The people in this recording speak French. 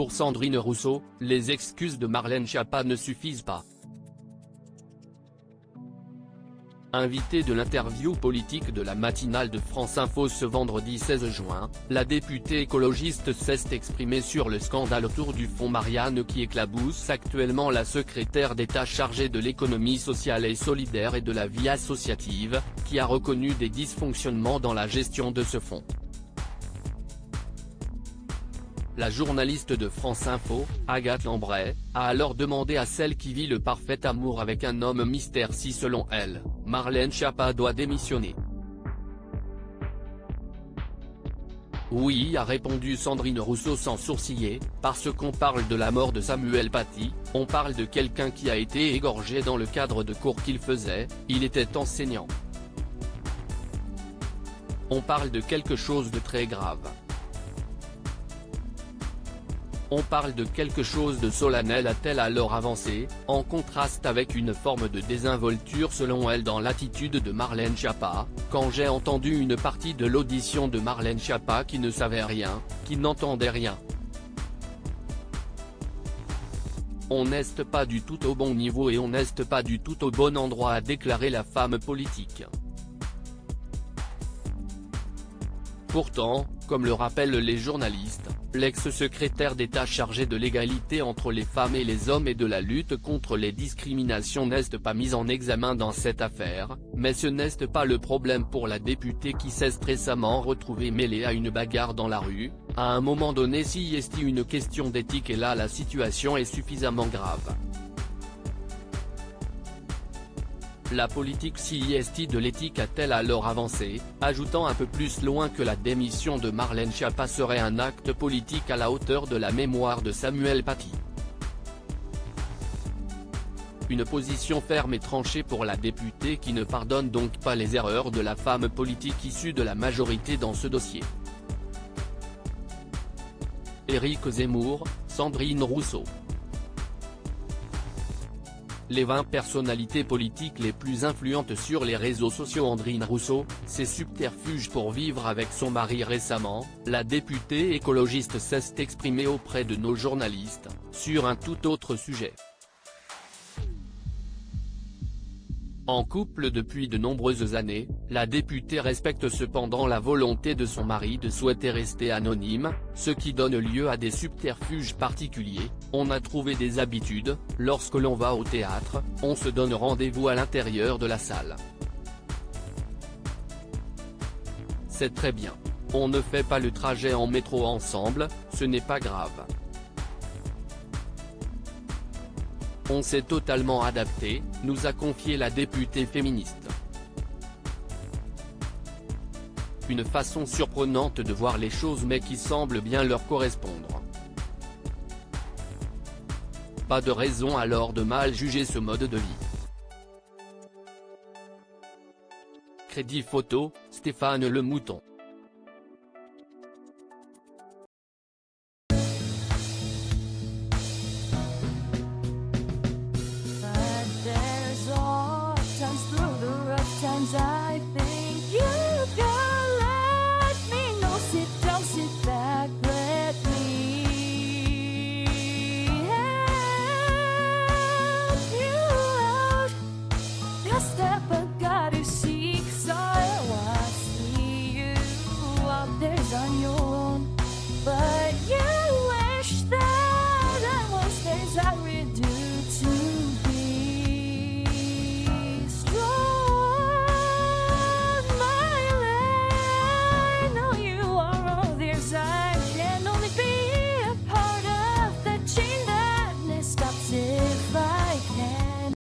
Pour Sandrine Rousseau, les excuses de Marlène Schiappa ne suffisent pas. Invitée de l'interview politique de la matinale de France Info ce vendredi 16 juin, la députée écologiste s'est exprimée sur le scandale autour du fonds Marianne qui éclabousse actuellement la secrétaire d'État chargée de l'économie sociale et solidaire et de la vie associative, qui a reconnu des dysfonctionnements dans la gestion de ce fonds. La journaliste de France Info, Agathe Lambray, a alors demandé à celle qui vit le parfait amour avec un homme mystère si selon elle, Marlène Schiappa doit démissionner. Oui, a répondu Sandrine Rousseau sans sourciller, parce qu'on parle de la mort de Samuel Paty, on parle de quelqu'un qui a été égorgé dans le cadre de cours qu'il faisait, il était enseignant. On parle de quelque chose de très grave. On parle de quelque chose de solennel, a-t-elle alors avancé, en contraste avec une forme de désinvolture selon elle dans l'attitude de Marlène Schiappa, quand j'ai entendu une partie de l'audition de Marlène Schiappa qui ne savait rien, qui n'entendait rien. On n'est pas du tout au bon niveau et on n'est pas du tout au bon endroit, a déclaré la femme politique. Pourtant, comme le rappellent les journalistes, l'ex-secrétaire d'État chargé de l'égalité entre les femmes et les hommes et de la lutte contre les discriminations n'est pas mise en examen dans cette affaire, mais ce n'est pas le problème pour la députée qui s'est récemment retrouvée mêlée à une bagarre dans la rue. À un moment donné, si est une question d'éthique et là la situation est suffisamment grave. La politique si est de l'éthique, a-t-elle alors avancé, ajoutant un peu plus loin que la démission de Marlène Schiappa serait un acte politique à la hauteur de la mémoire de Samuel Paty. Une position ferme et tranchée pour la députée qui ne pardonne donc pas les erreurs de la femme politique issue de la majorité dans ce dossier. Éric Zemmour, Sandrine Rousseau. Les 20 personnalités politiques les plus influentes sur les réseaux sociaux. Sandrine Rousseau, ses subterfuges pour vivre avec son mari. Récemment, la députée écologiste s'est exprimée auprès de nos journalistes, sur un tout autre sujet. En couple depuis de nombreuses années, la députée respecte cependant la volonté de son mari de souhaiter rester anonyme, ce qui donne lieu à des subterfuges particuliers. On a trouvé des habitudes, lorsque l'on va au théâtre, on se donne rendez-vous à l'intérieur de la salle. C'est très bien. On ne fait pas le trajet en métro ensemble, ce n'est pas grave. On s'est totalement adapté, nous a confié la députée féministe. Une façon surprenante de voir les choses mais qui semble bien leur correspondre. Pas de raison alors de mal juger ce mode de vie. Crédit photo, Stéphane Le Mouton. I've been